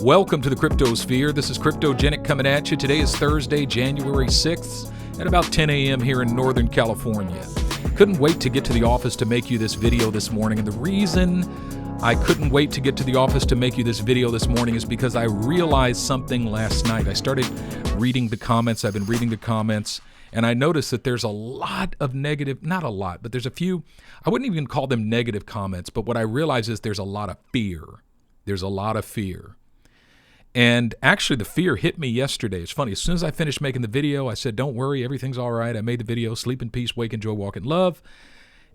Welcome to the Cryptosphere. This is Cryptogenic coming at you. Today is Thursday, January 6th at about 10 a.m. here in Northern California. Couldn't wait to get to the office to make you this video this morning. And the reason I couldn't wait to get to the office to make you this video this morning is because I realized something last night. I started reading the comments. I've been reading the comments. And I noticed that there's a lot of negative, not a lot, but there's a few, I wouldn't even call them negative comments. But what I realize is there's a lot of fear. There's a lot of fear. And actually, the fear hit me yesterday. It's funny. As soon as I finished making the video, I said, don't worry, everything's all right. I made the video, sleep in peace, wake in joy, walk in love.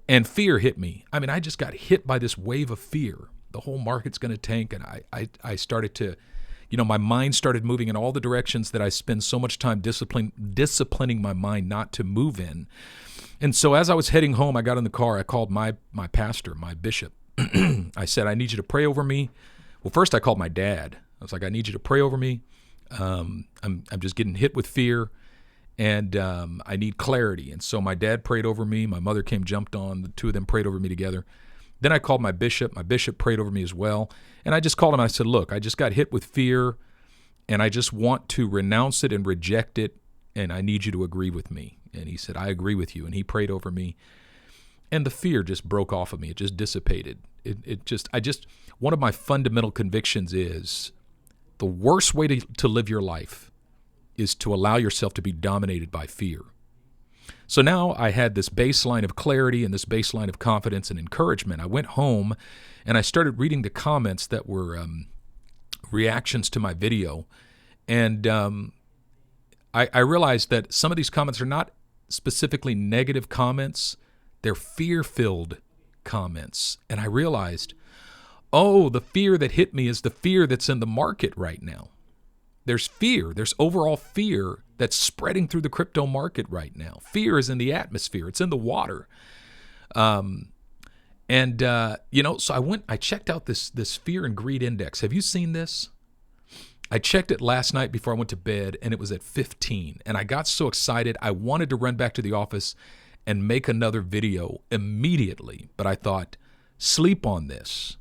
And fear hit me. I mean, I just got hit by this wave of fear. The whole market's going to tank. And I started to, my mind started moving in all the directions that I spend so much time disciplining my mind not to move in. And so as I was heading home, I got in the car. I called my pastor, my bishop. I said, I need you to pray over me. Well, first I called my dad. I was like, I need you to pray over me. I'm just getting hit with fear, and I need clarity. And so my dad prayed over me. My mother jumped on. The two of them prayed over me together. Then I called my bishop. My bishop prayed over me as well. And I just called him. I said, look, I just got hit with fear, and I just want to renounce it and reject it, and I need you to agree with me. And he said, I agree with you. And he prayed over me. And the fear just broke off of me. It just dissipated. One of my fundamental convictions is the worst way to live your life is to allow yourself to be dominated by fear. So now I had this baseline of clarity and this baseline of confidence and encouragement. I went home and I started reading the comments that were reactions to my video. And I realized that some of these comments are not specifically negative comments. They're fear-filled comments. And I realized, the fear that hit me is the fear that's in the market right now. There's fear. There's overall fear that's spreading through the crypto market right now. Fear is in the atmosphere. It's in the water. So I checked out this fear and greed index. Have you seen this? I checked it last night before I went to bed, and it was at 15. And I got so excited, I wanted to run back to the office and make another video immediately. But I thought, sleep on this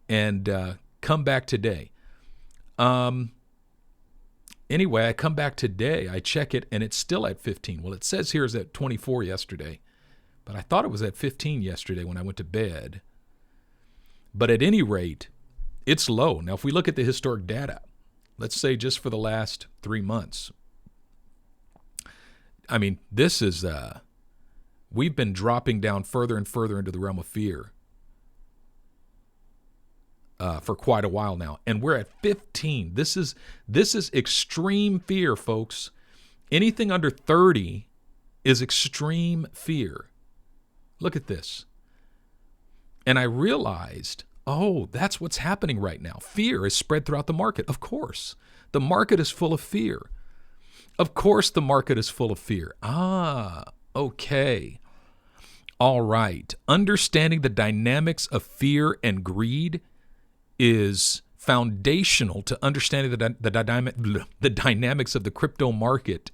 and come back today. Anyway, I come back today, I check it, and it's still at 15. Well, it says here it's at 24 yesterday, but I thought it was at 15 yesterday when I went to bed. But at any rate, it's low. Now, if we look at the historic data, let's say just for the last 3 months, I mean, this is, we've been dropping down further and further into the realm of fear for quite a while now, and we're at 15. This is extreme fear, folks. Anything under 30 is extreme fear. Look at this. And I realized, that's what's happening right now. Fear is spread throughout the market. Of course, the market is full of fear. Of course, the market is full of fear. Okay. All right. Understanding the dynamics of fear and greed is foundational to understanding the dynamics of the crypto market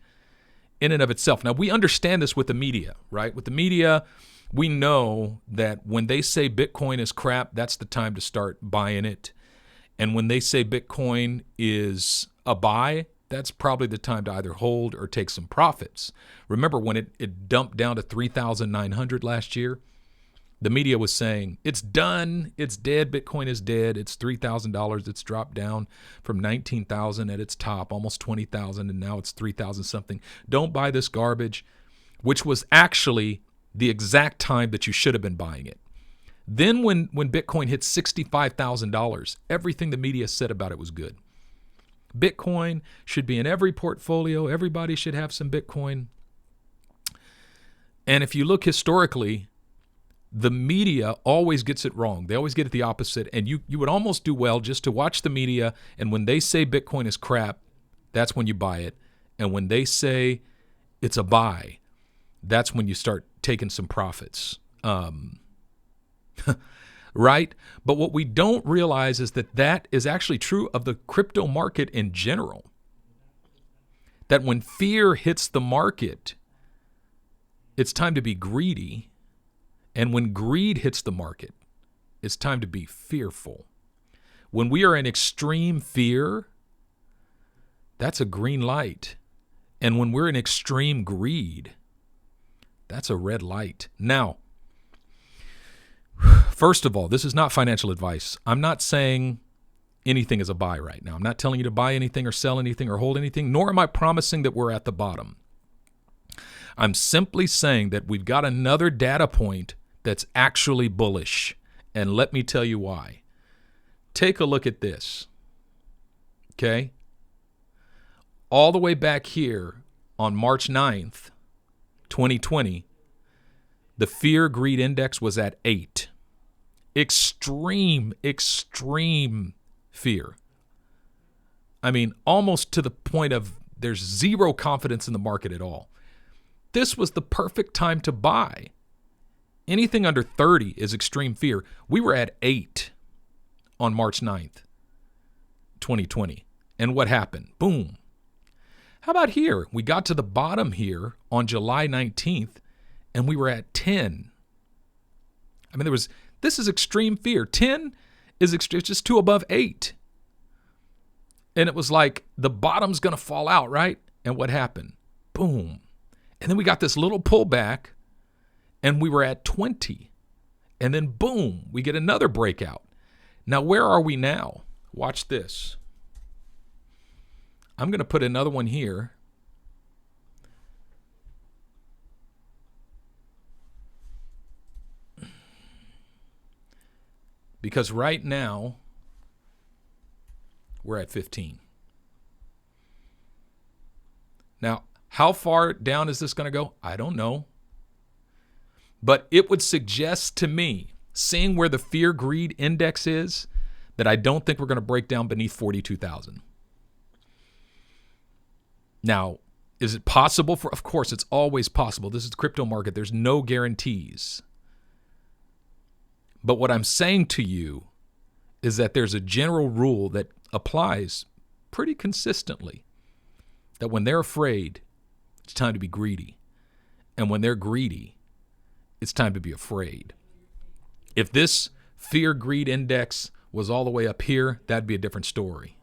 in and of itself. Now, we understand this with the media, right? With the media, we know that when they say Bitcoin is crap, that's the time to start buying it. And when they say Bitcoin is a buy, that's probably the time to either hold or take some profits. Remember when it dumped down to 3,900 last year? The media was saying, it's done, it's dead, Bitcoin is dead, it's $3,000, it's dropped down from 19,000 at its top, almost 20,000, and now it's 3,000 something. Don't buy this garbage, which was actually the exact time that you should have been buying it. Then when Bitcoin hit $65,000, everything the media said about it was good. Bitcoin should be in every portfolio, everybody should have some Bitcoin. And if you look historically, the media always gets it wrong. They always get it the opposite. And you would almost do well just to watch the media. And when they say Bitcoin is crap, that's when you buy it. And when they say it's a buy, that's when you start taking some profits. Right? But what we don't realize is that is actually true of the crypto market in general. That when fear hits the market, it's time to be greedy. And when greed hits the market, it's time to be fearful. When we are in extreme fear, that's a green light. And when we're in extreme greed, that's a red light. Now, first of all, this is not financial advice. I'm not saying anything is a buy right now. I'm not telling you to buy anything or sell anything or hold anything, nor am I promising that we're at the bottom. I'm simply saying that we've got another data point that's actually bullish. And let me tell you why. Take a look at this. Okay? All the way back here on March 9th, 2020, the fear greed index was at 8. Extreme fear. I mean, almost to the point of there's zero confidence in the market at all. This was the perfect time to buy. Anything under 30 is extreme fear. We were at 8 on March 9th, 2020. And what happened? Boom. How about here? We got to the bottom here on July 19th, and we were at 10. I mean, this is extreme fear. 10 is just 2 above 8. And it was like the bottom's going to fall out, right? And what happened? Boom. And then we got this little pullback, and we were at 20. And then boom, we get another breakout. Now, where are we now? Watch this. I'm going to put another one here. Because right now, we're at 15. Now, how far down is this going to go? I don't know. But it would suggest to me, seeing where the fear greed index is, that I don't think we're going to break down beneath 42,000. Now, is it possible Of course, it's always possible. This is the crypto market. There's no guarantees. But what I'm saying to you is that there's a general rule that applies pretty consistently, that when they're afraid, it's time to be greedy. And when they're greedy, it's time to be afraid. If this fear greed index was all the way up here, that'd be a different story.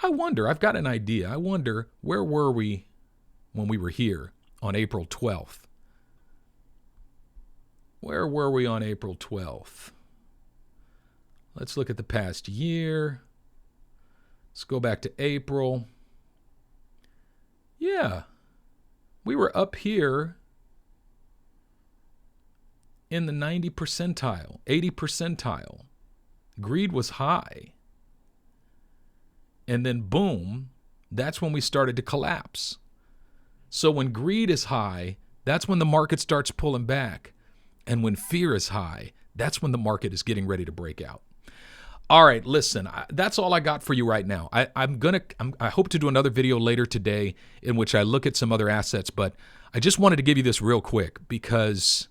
I wonder, I've got an idea. I wonder, where were we when we were here on April 12th? Where were we on April 12th? Let's look at the past year. Let's go back to April. Yeah, we were up here in the 90 percentile, 80 percentile. Greed was high. And then boom, that's when we started to collapse. So when greed is high, that's when the market starts pulling back. And when fear is high, that's when the market is getting ready to break out. All right, listen, that's all I got for you right now. I hope to do another video later today in which I look at some other assets, but I just wanted to give you this real quick because,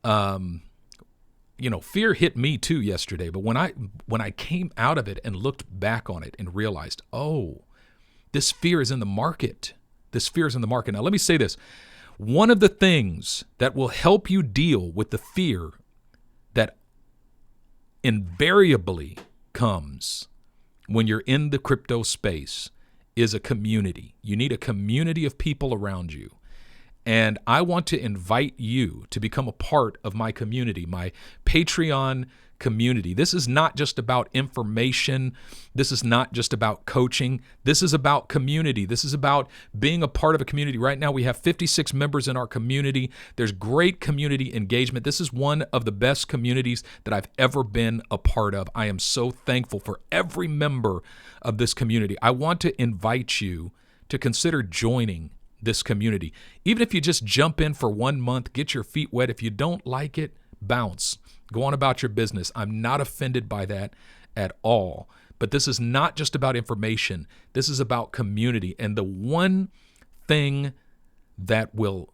fear hit me too yesterday. But when I came out of it and looked back on it and realized, oh, this fear is in the market. This fear is in the market. Now, let me say this. One of the things that will help you deal with the fear that invariably comes when you're in the crypto space is a community. You need a community of people around you. And I want to invite you to become a part of my community, my Patreon community. This is not just about information. This is not just about coaching. This is about community. This is about being a part of a community. Right now, we have 56 members in our community. There's great community engagement. This is one of the best communities that I've ever been a part of. I am so thankful for every member of this community. I want to invite you to consider joining this community. Even if you just jump in for 1 month, get your feet wet. If you don't like it, bounce. Go on about your business. I'm not offended by that at all. But this is not just about information. This is about community. And the one thing that will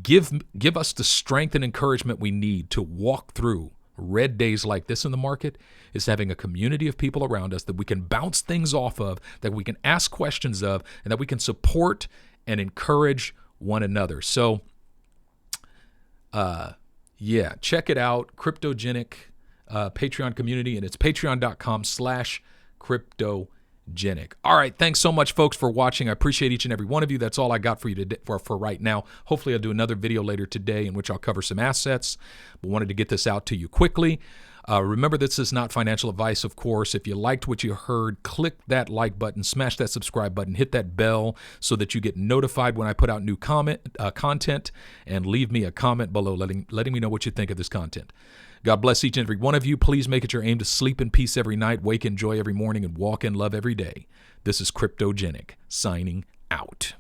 give us the strength and encouragement we need to walk through red days like this in the market is having a community of people around us that we can bounce things off of, that we can ask questions of, and that we can support and encourage one another. So, check it out. Cryptogenic Patreon community, and it's patreon.com/cryptogenic. All right, thanks so much, folks, for watching. I appreciate each and every one of you. That's all I got for you today, for right now. Hopefully, I'll do another video later today in which I'll cover some assets, but wanted to get this out to you quickly. Remember, this is not financial advice, of course. If you liked what you heard, click that like button, smash that subscribe button, hit that bell so that you get notified when I put out new content, and leave me a comment below letting me know what you think of this content. God bless each and every one of you. Please make it your aim to sleep in peace every night, wake in joy every morning, and walk in love every day. This is Cryptogenic, signing out.